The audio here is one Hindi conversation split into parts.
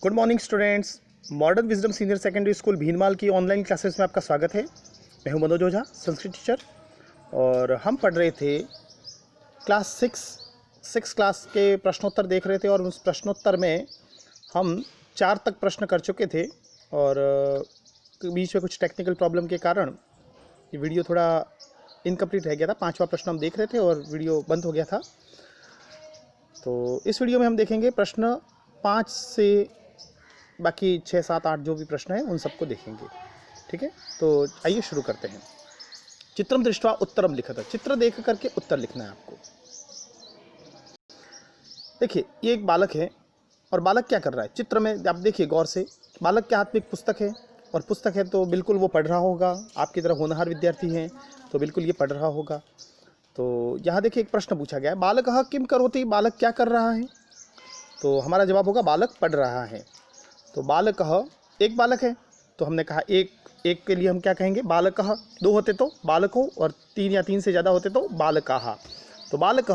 Good morning students. Modern wisdom senior secondary school Bhinmal की ऑनलाइन क्लासेस में आपका स्वागत है। मैं हूं मनोज ओझा, संस्कृत टीचर, और हम पढ़ रहे थे क्लास सिक्स क्लास के प्रश्नोत्तर देख रहे थे। और उस प्रश्नोत्तर में हम 4 तक प्रश्न कर चुके थे और बीच में कुछ टेक्निकल प्रॉब्लम के कारण ये वीडियो थोड़ा इनकम्प्लीट रह गया था। 5वां प्रश्न हम देख रहे थे और वीडियो बंद हो गया था। तो इस वीडियो में हम देखेंगे प्रश्न 5 से बाकी 6, 7, 8 जो भी प्रश्न हैं उन सबको देखेंगे। ठीक है, तो आइए शुरू करते हैं। चित्रम दृष्ट्वा उत्तरम लिखत। चित्र देख करके उत्तर लिखना है आपको। देखिए, ये एक बालक है और बालक क्या कर रहा है चित्र में आप देखिए गौर से। बालक के हाथ में एक पुस्तक है और पुस्तक है तो बिल्कुल वो पढ़ रहा होगा। आपकी तरह होनहार विद्यार्थी हैं तो बिल्कुल ये पढ़ रहा होगा। तो यहाँ देखिए एक प्रश्न पूछा गया है, बालक किम करोति, बालक क्या कर रहा है। तो हमारा जवाब होगा बालक पढ़ रहा है। तो बालक एक बालक है तो हमने कहा एक के लिए हम क्या कहेंगे, बालक। 2 होते तो बालको और 3 या 3 से ज़्यादा होते तो बालकाः। तो बालक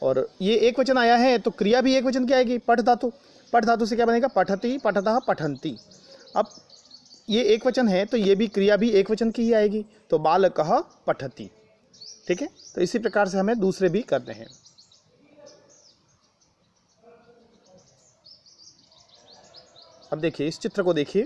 और ये एक वचन आया है तो क्रिया भी एक वचन की आएगी, पठ धातु। पठ धातु से क्या बनेगा, पठति, पठतः, पठन्ति। अब ये एक वचन है तो ये भी क्रिया भी एक वचन की ही आएगी, तो बालकः पठति। ठीक है, तो इसी प्रकार से हमें दूसरे भी करने हैं। अब देखिए इस चित्र को देखिए।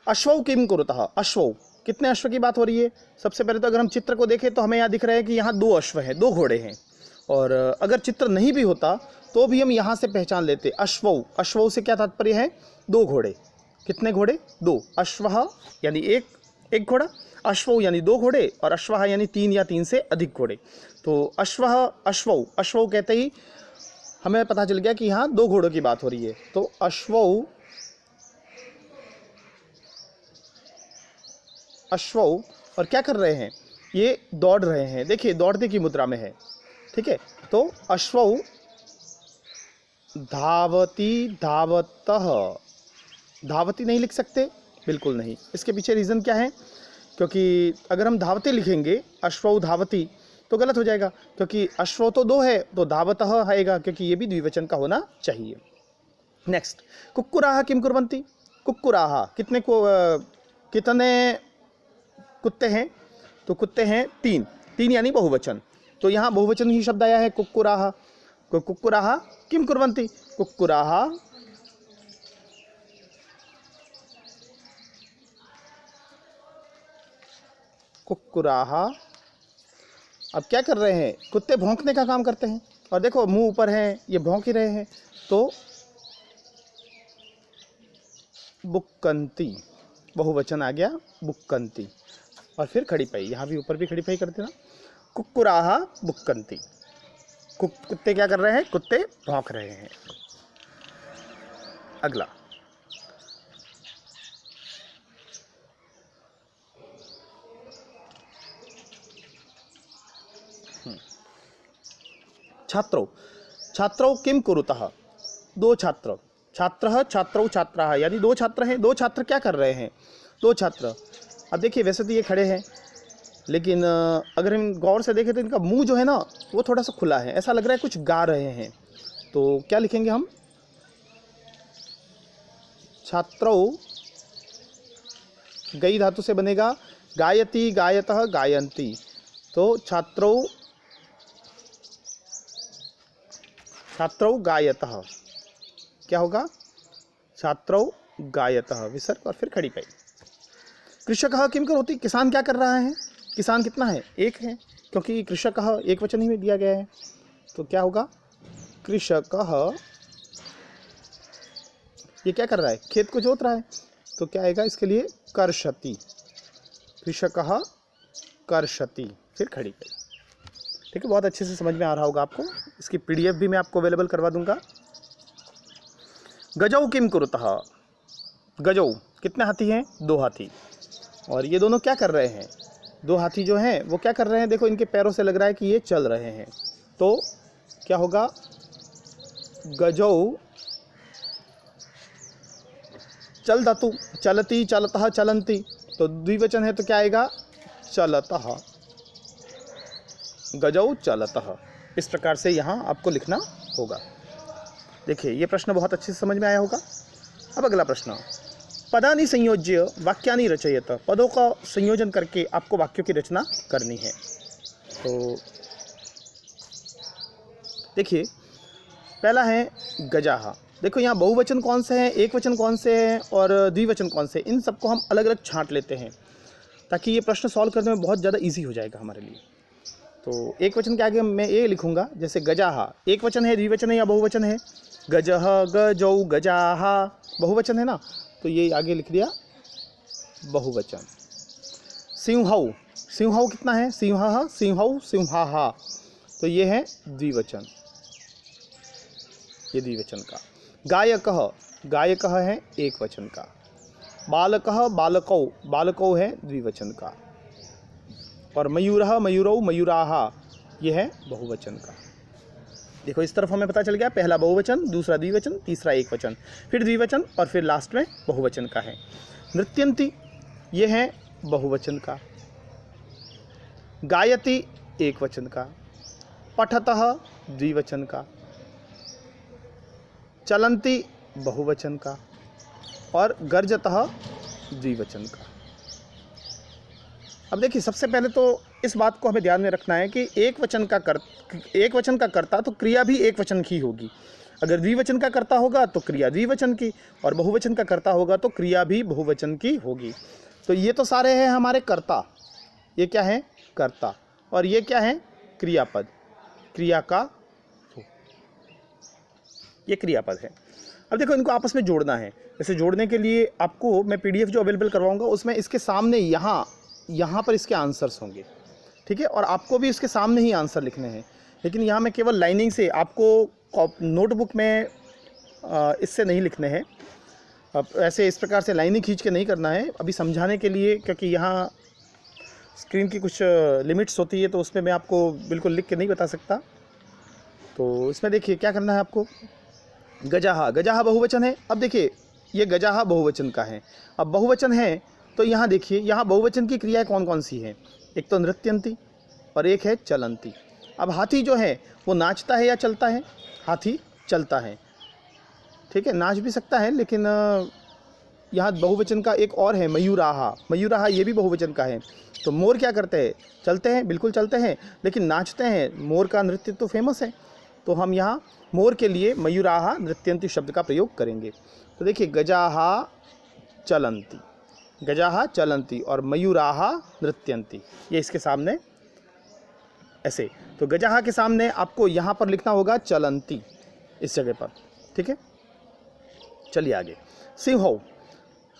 अश्वौ किम कुरुतः, अश्वौ, कितने अश्व की बात हो रही है। सबसे पहले तो अगर हम चित्र को देखें तो हमें यहाँ दिख रहा है कि यहाँ 2 अश्व हैं, 2 घोड़े हैं। और अगर चित्र नहीं भी होता तो भी हम यहाँ से पहचान लेते। अश्वौ, अश्वौ से क्या तात्पर्य है, 2 घोड़े। कितने घोड़े, 2। अश्वः यानी एक घोड़ा, अश्वौ यानी 2 घोड़े, और अश्वः यानी 3 या 3 से अधिक घोड़े। तो अश्वः, अश्वौ, अश्वौ कहते ही हमें पता चल गया कि यहाँ 2 घोड़ों की बात हो रही है। तो अश्वौ, अश्वौ, और क्या कर रहे हैं, ये दौड़ रहे हैं। देखिए दौड़ने की मुद्रा में है। ठीक है, तो अश्वौ धावती, धावतः। धावती नहीं लिख सकते, बिल्कुल नहीं। इसके पीछे रीज़न क्या है, क्योंकि अगर हम धावते लिखेंगे अश्वौ धावती तो गलत हो जाएगा, क्योंकि अश्वौ तो 2 है तो धावतः आएगा, क्योंकि ये भी द्विवचन का होना चाहिए। नेक्स्ट, कुक्कुराः किम कुर्वन्ति। कुक्कुराः, कितने कुत्ते हैं, तो कुत्ते हैं 3 यानी बहुवचन। तो यहाँ बहुवचन ही शब्द आया है कुक्कुराः। कुक्कुराः किम कुर्वन्ति, कुक्कुराः कुक्कुराः अब क्या कर रहे हैं, कुत्ते भौंकने का काम करते हैं। और देखो मुंह ऊपर है, ये भौंक ही रहे हैं। तो बुक्कन्ति, बहुवचन आ गया बुक्कन्ति। और फिर खड़ी पाई, यहाँ भी ऊपर भी खड़ी पाई कर देना। कुक्कुराः बुक्कन्ति, कुत्ते क्या कर रहे हैं, कुत्ते भौंक रहे हैं। अगला, छात्रौ, छात्रौ किम कुरुतः। 2 छात्र, छात्रः, छात्रौ, छात्राः, यानी 2 छात्र हैं। 2 छात्र क्या कर रहे हैं, 2 छात्र। अब देखिए वैसे तो ये खड़े हैं, लेकिन अगर हम गौर से देखें तो इनका मुंह जो है ना वो थोड़ा सा खुला है, ऐसा लग रहा है कुछ गा रहे हैं। तो क्या लिखेंगे हम, छात्रौ गई धातु से बनेगा गायति, गायतः, गायन्ति। तो छात्रौ, छात्रौ गायतः, क्या होगा, छात्रौ गायतः, विसर्ग और फिर खड़ी पाई। कृषकः किम करोति, किसान क्या कर रहा है। किसान कितना है, 1 है, क्योंकि कृषकः एक वचन ही में दिया गया है। तो क्या होगा, कृषकः ये क्या कर रहा है, खेत को जोत रहा है। तो क्या आएगा इसके लिए, कर्षति। कृषकः कर्षति, फिर खड़ी पाई। ठीक है, बहुत अच्छे से समझ में आ रहा होगा आपको। इसकी PDF भी मैं आपको अवेलेबल करवा दूंगा। गजौ किम कुरुतः, गजौ, कितने हाथी हैं, 2 हाथी। और ये दोनों क्या कर रहे हैं, 2 हाथी जो हैं वो क्या कर रहे हैं, देखो इनके पैरों से लग रहा है कि ये चल रहे हैं। तो क्या होगा, गजौ, चल धातु, चलती, चलतः, चलन्ति। तो द्विवचन है तो क्या आएगा, चलतः, गजौ चलतः। इस प्रकार से यहाँ आपको लिखना होगा। देखिए ये प्रश्न बहुत अच्छे से समझ में आया होगा। अब अगला प्रश्न, पदानि संयोज्य वाक्यानि रचयत, पदों का संयोजन करके आपको वाक्यों की रचना करनी है। तो देखिए पहला है गजाहा। देखो यहाँ बहुवचन कौन से हैं, एक वचन कौन से हैं और द्विवचन कौन से, इन सबको हम अलग अलग छांट लेते हैं ताकि ये प्रश्न सॉल्व करने में बहुत ज़्यादा इजी हो जाएगा हमारे लिए। तो एक वचन के आगे मैं ये लिखूंगा, जैसे गजाहा एक वचन है, द्विवचन है या बहुवचन है। गजह, गजौ, गजाहा बहुवचन है ना, तो ये आगे लिख दिया बहुवचन। सिंहौ, सिंहौ कितना है, सिंहः, सिंहौ, सिंहाहा, तो ये है द्विवचन, ये द्विवचन का। गायकः, गायकः है एक वचन का। बालकः, बालकौ, बालकौ है द्विवचन का। और मयूरः, मयूरौ, मयूराहा, ये है बहुवचन का। देखो इस तरफ हमें पता चल गया, पहला बहुवचन, दूसरा द्विवचन, तीसरा एक वचन, फिर द्विवचन और फिर लास्ट में बहुवचन का है। नृत्यन्ति ये है बहुवचन का। गायति एक वचन का। पठतः द्विवचन का। चलन्ति बहुवचन का और गर्जतः द्विवचन का। अब देखिए सबसे पहले तो इस बात को हमें ध्यान में रखना है कि एक वचन का कर्ता तो क्रिया भी एक वचन की होगी। अगर द्विवचन का कर्ता होगा तो क्रिया द्विवचन की, और बहुवचन का कर्ता होगा तो क्रिया भी बहुवचन की होगी। तो ये तो सारे हैं हमारे कर्ता, ये क्या है कर्ता, और ये क्या है क्रियापद, क्रिया का ये क्रियापद है। अब देखो इनको आपस में जोड़ना है। जैसे जोड़ने के लिए आपको मैं पीडीएफ जो अवेलेबल करवाऊंगा उसमें इसके सामने यहाँ पर इसके आंसर्स होंगे, ठीक है, और आपको भी इसके सामने ही आंसर लिखने हैं। लेकिन यहाँ मैं केवल लाइनिंग से आपको नोटबुक में इससे नहीं लिखने हैं, ऐसे इस प्रकार से लाइनिंग खींच के नहीं करना है अभी समझाने के लिए, क्योंकि यहाँ स्क्रीन की कुछ लिमिट्स होती है तो उसमें मैं आपको बिल्कुल लिख के नहीं बता सकता। तो इसमें देखिए क्या करना है आपको। गजाहा, गजाहा बहुवचन है। अब देखिए ये गजाहा बहुवचन का है। अब बहुवचन है तो यहाँ देखिए यहाँ बहुवचन की क्रियाएं कौन कौन सी हैं। एक तो नृत्यंती और एक है चलंती। अब हाथी जो है वो नाचता है या चलता है, हाथी चलता है, ठीक है, नाच भी सकता है, लेकिन यहाँ बहुवचन का एक और है मयूराहा, मयूराहा ये भी बहुवचन का है। तो मोर क्या करते हैं, चलते हैं, बिल्कुल चलते हैं, लेकिन नाचते हैं। मोर का नृत्य तो फेमस है, तो हम यहाँ मोर के लिए मयूराहा नृत्यंती शब्द का प्रयोग करेंगे। तो देखिए गजाहा चलंती, गजाहा चलंती और मयूराहा नृत्यंती, ये इसके सामने ऐसे। तो गजाहा के सामने आपको यहाँ पर लिखना होगा चलंती इस जगह पर, ठीक है। चलिए आगे। सिंहौ,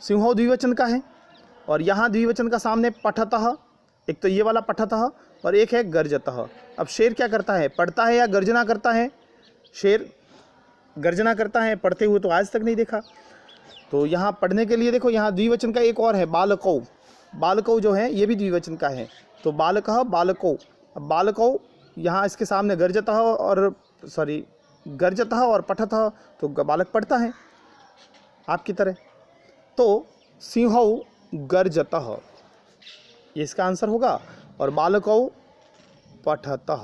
सिंहौ द्विवचन का है और यहाँ द्विवचन का सामने पठतः, एक तो ये वाला पठतः और एक है गर्जतः। अब शेर क्या करता है, पढ़ता है या गर्जना करता है। शेर गर्जना करता है, पढ़ते हुए तो आज तक नहीं देखा। तो यहाँ पढ़ने के लिए देखो यहाँ द्विवचन का एक और है बालकौ, बालकौ जो है ये भी द्विवचन का है। तो बालकः बालकौ, अब बालकौ यहाँ इसके सामने गर्जतः और गर्जतः और पठतः, तो बालक पढ़ता है आपकी तरह। तो सिंहौ गर्जतः ये इसका आंसर होगा, और बालकौ पठतः,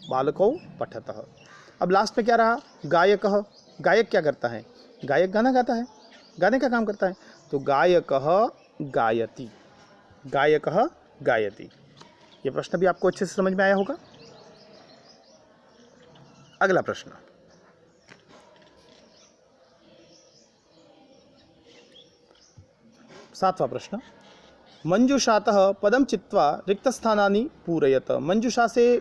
बालकौ पठतः। अब लास्ट में क्या रहा, गायकः, गायक क्या करता है, गायक गाना गाता है, गाने का काम करता है। तो गायकः गायति, गायकः गायति। ये प्रश्न भी आपको अच्छे से समझ में आया होगा। अगला प्रश्न, सातवां प्रश्न, मंजूषातः पदम चित्वा रिक्त स्थानानि पूरयत। मंजूषा से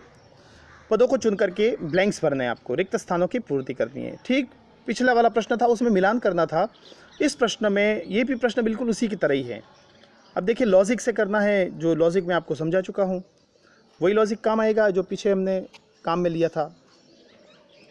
पदों को चुन करके ब्लैंक्स भरने हैं आपको, रिक्त स्थानों की पूर्ति करनी है। ठीक पिछला वाला प्रश्न था उसमें मिलान करना था, इस प्रश्न में ये भी प्रश्न बिल्कुल उसी की तरह ही है। अब देखिए लॉजिक से करना है, जो लॉजिक मैं आपको समझा चुका हूँ वही लॉजिक काम आएगा जो पीछे हमने काम में लिया था।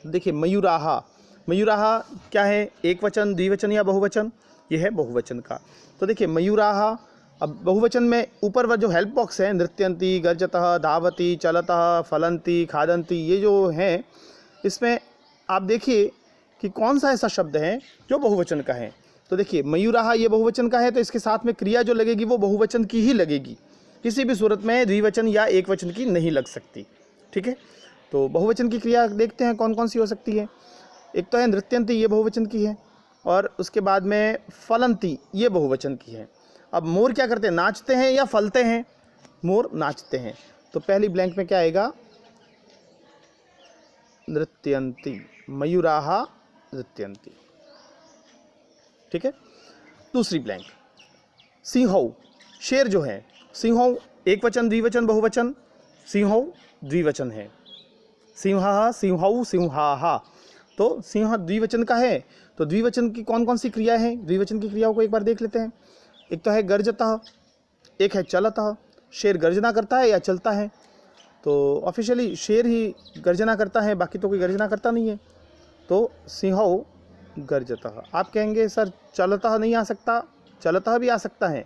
देखिए मयूराहा, मयूराहा क्या है, एक वचन, द्विवचन या बहुवचन, ये है बहुवचन का। तो देखिए मयूराहा, अब बहुवचन में ऊपर वह जो हेल्प बॉक्स है, नृत्यंती, गर्जतः, धावती, चलतः, फलंती, खादंती, ये जो हैं इसमें आप देखिए कि कौन सा ऐसा शब्द है जो बहुवचन का है। तो देखिए मयूराहा ये बहुवचन का है, तो इसके साथ में क्रिया जो लगेगी वो बहुवचन की ही लगेगी, किसी भी सूरत में द्विवचन या एक वचन की नहीं लग सकती, ठीक है। तो बहुवचन की क्रिया देखते हैं कौन कौन सी हो सकती है। एक तो है नृत्यंती, ये बहुवचन की है, और उसके बाद में फलंती, ये बहुवचन की है। अब मोर क्या करते हैं, नाचते हैं या फलते हैं? मोर नाचते हैं। तो पहली ब्लैंक में क्या आएगा, नृत्यंती, मयूराः नृत्यंती। ठीक है। दूसरी ब्लैंक, सिंहौ, शेर जो है, सिंहौ एक वचन, द्विवचन, बहुवचन। सिंहौ द्विवचन है, सिंहः, सिंहौ, सिंहाः। तो सिंह द्विवचन का है, तो द्विवचन की कौन कौन सी क्रिया है, द्विवचन की क्रियाओं को एक बार देख लेते हैं। एक तो है गर्जतः, एक है चलतः। शेर गर्जना करता है या चलता है? तो ऑफिशियली शेर ही गर्जना करता है, बाकी तो कोई गर्जना करता नहीं है। तो सिंहौ गर्जतः। आप कहेंगे सर चलतः नहीं आ सकता, चलतः भी आ सकता है,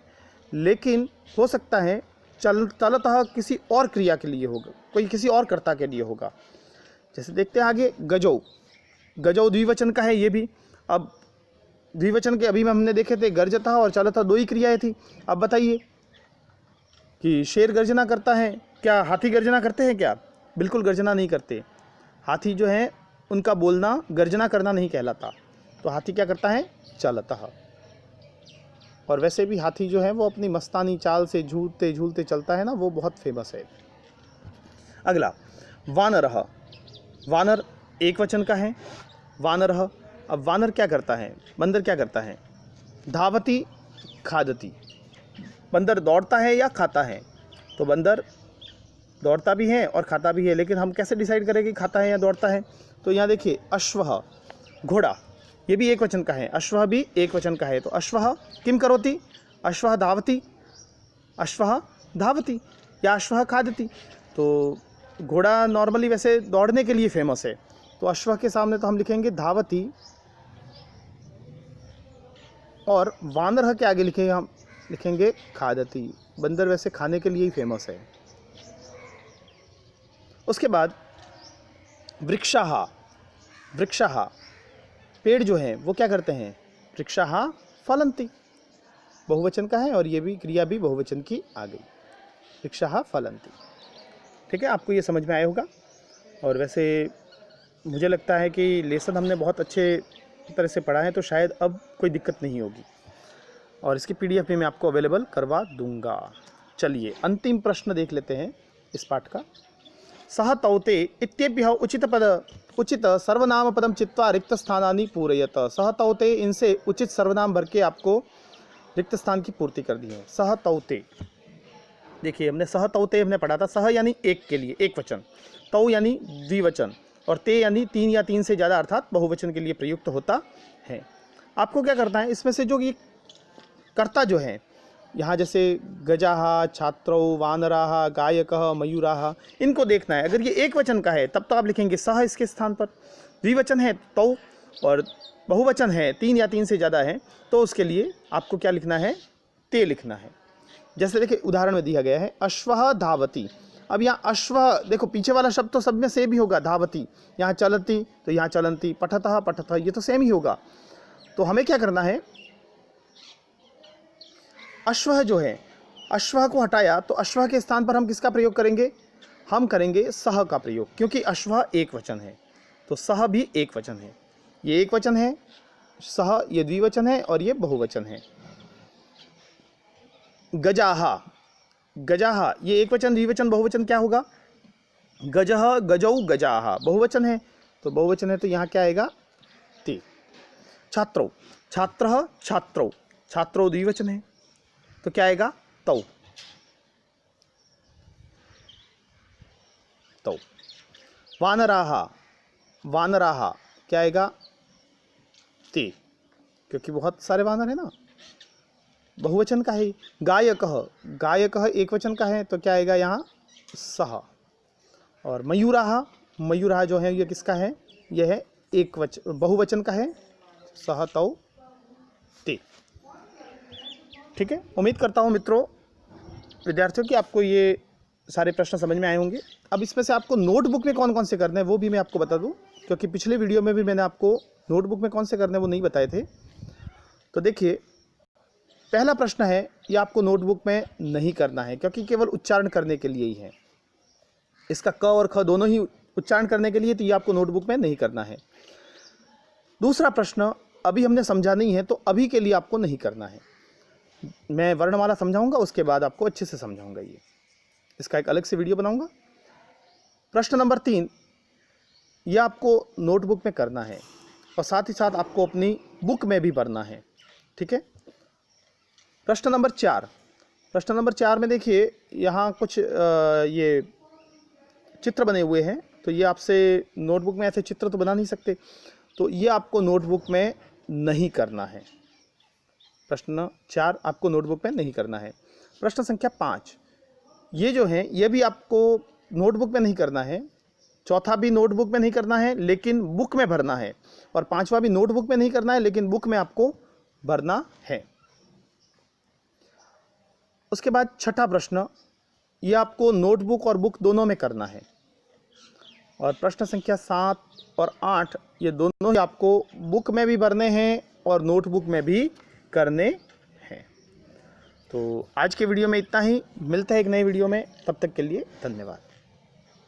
लेकिन हो सकता है चलतः किसी और क्रिया के लिए होगा, कोई किसी और कर्ता के लिए होगा। जैसे देखते हैं आगे, गजौ, गजौ द्विवचन का है ये भी। अब द्विवचन के अभी में हमने देखे थे गर्जतः और चलतः, दो ही क्रियाएं थी। अब बताइए कि शेर गर्जना करता है, क्या हाथी गर्जना करते हैं क्या? बिल्कुल गर्जना नहीं करते। हाथी जो है उनका बोलना गर्जना करना नहीं कहलाता। तो हाथी क्या करता है, चलतः। और वैसे भी हाथी जो है वो अपनी मस्तानी चाल से झूलते झूलते चलता है ना, वो बहुत फेमस है। अगला, वानरः, वानर एक वचन का है, वानरः। अब वानर क्या करता है, बंदर क्या करता है? धावती, खादती। बंदर दौड़ता है या खाता है? तो बंदर दौड़ता भी है और खाता भी है, लेकिन हम कैसे डिसाइड करें कि खाता है या दौड़ता है? तो यहाँ देखिए, अश्वः, घोड़ा, ये भी एक वचन का है, अश्वः भी एक वचन का है। तो अश्वः किम करोति, अश्वः धावती, अश्वः धावती या अश्वः खादती। तो घोड़ा नॉर्मली वैसे दौड़ने के लिए फेमस है, तो अश्वः के सामने तो हम लिखेंगे धावती, और वानरः के आगे लिखेंगे, हम लिखेंगे खादती। बंदर वैसे खाने के लिए ही फेमस है। उसके बाद वृक्षाः, वृक्षाः, पेड़ जो है वो क्या करते हैं? वृक्षाः फलन्ति, बहुवचन का है और ये भी क्रिया भी बहुवचन की आ गई, वृक्षाः फलन्ति। ठीक है, आपको ये समझ में आया होगा। और वैसे मुझे लगता है कि लेसन हमने बहुत अच्छे तरह से पढ़ा है, तो शायद अब कोई दिक्कत नहीं होगी, और इसकी पीडीएफ भी मैं आपको अवेलेबल करवा दूंगा। चलिए अंतिम प्रश्न देख लेते हैं इस पाठ का। सह तौते इत्येभ्यः उचित सर्वनाम पदम चित्वा रिक्त स्थानानि पूरयत। सह तौते, इनसे उचित सर्वनाम भर के आपको रिक्त स्थान की पूर्ति कर दी है। सह तौते, देखिए हमने सह तौते हमने पढ़ा था। सह यानी एक के लिए, एक वचन, तौ यानी द्विवचन, और ते यानी तीन या तीन से ज़्यादा अर्थात बहुवचन के लिए प्रयुक्त होता है। आपको क्या करना है, इसमें से जो ये कर्ता जो है यहाँ, जैसे गजाः, छात्रौ, वानराः, गायकः, मयूराः, इनको देखना है। अगर ये एक वचन का है तब तो आप लिखेंगे सह इसके स्थान पर, द्विवचन है तौ, और बहुवचन है तीन या तीन से ज़्यादा है तो उसके लिए आपको क्या लिखना है, ते लिखना है। जैसे देखिए उदाहरण में दिया गया है, अश्वः धावती। अब यहाँ अश्वः देखो, पीछे वाला शब्द तो सब में सेम ही होगा, धावती, यहाँ चलती तो यहाँ चलंती, पठतः पठतः, ये तो सेम ही होगा। तो हमें क्या करना है, अश्वः जो है, अश्वः को हटाया तो अश्वः के स्थान पर हम किसका प्रयोग करेंगे, हम करेंगे सह का प्रयोग, क्योंकि अश्वः एक वचन है तो सह भी एक वचन है। ये एक वचन है, सह ये द्विवचन है और ये बहुवचन है। गजाः, गजाः ये एक वचन, द्विवचन, बहुवचन क्या होगा, गजः, गजौ, गजाः, बहुवचन है तो बहुवचन है, तो यहाँ क्या आएगा, ते। छात्रौ, छात्रः, छात्रौ, छात्रौ द्विवचन है तो क्या आएगा, तौ, तौ। वानराः, वानराः क्या आएगा, ते, क्योंकि बहुत सारे वानर है ना, बहुवचन का है। गायकः, गायकः एक वचन का है तो क्या आएगा यहाँ, सह। और मयूराः, मयूराः जो है ये किसका है, यह है एक वचन, बहुवचन का है, सह, तौ, ते। ठीक है, उम्मीद करता हूँ मित्रों, विद्यार्थियों की आपको ये सारे प्रश्न समझ में आए होंगे। अब इसमें से आपको नोटबुक में कौन कौन से करने हैं वो भी मैं आपको बता दूं, क्योंकि पिछले वीडियो में भी मैंने आपको नोटबुक में कौन से करने हैं वो नहीं बताए थे। तो देखिए पहला प्रश्न है, ये आपको नोटबुक में नहीं करना है, क्योंकि केवल उच्चारण करने के लिए ही है। इसका क और ख दोनों ही उच्चारण करने के लिए, तो ये आपको नोटबुक में नहीं करना है। दूसरा प्रश्न अभी हमने समझा नहीं है, तो अभी के लिए आपको नहीं करना है। मैं वर्णमाला समझाऊंगा, उसके बाद आपको अच्छे से समझाऊंगा। ये इसका एक अलग से वीडियो बनाऊंगा। प्रश्न नंबर 3, ये आपको नोटबुक में करना है और साथ ही साथ आपको अपनी बुक में भी भरना है, ठीक है। प्रश्न नंबर 4 में देखिए, यहाँ कुछ ये चित्र बने हुए हैं, तो ये आपसे नोटबुक में ऐसे चित्र तो बना नहीं सकते, तो ये आपको नोटबुक में नहीं करना है। प्रश्न 4 आपको नोटबुक में नहीं करना है। प्रश्न संख्या 5, ये जो है ये भी आपको नोटबुक में नहीं करना है। चौथा भी नोटबुक में नहीं करना है, लेकिन बुक में भरना है। और 5वां भी नोटबुक में नहीं करना है, लेकिन बुक में आपको भरना है। उसके बाद छठा प्रश्न, ये आपको नोटबुक और बुक दोनों में करना है। और प्रश्न संख्या 7 और 8 ये दोनों ही आपको बुक में भी भरने हैं और नोटबुक में भी करने हैं। तो आज के वीडियो में इतना ही, मिलते हैं एक नए वीडियो में, तब तक के लिए धन्यवाद।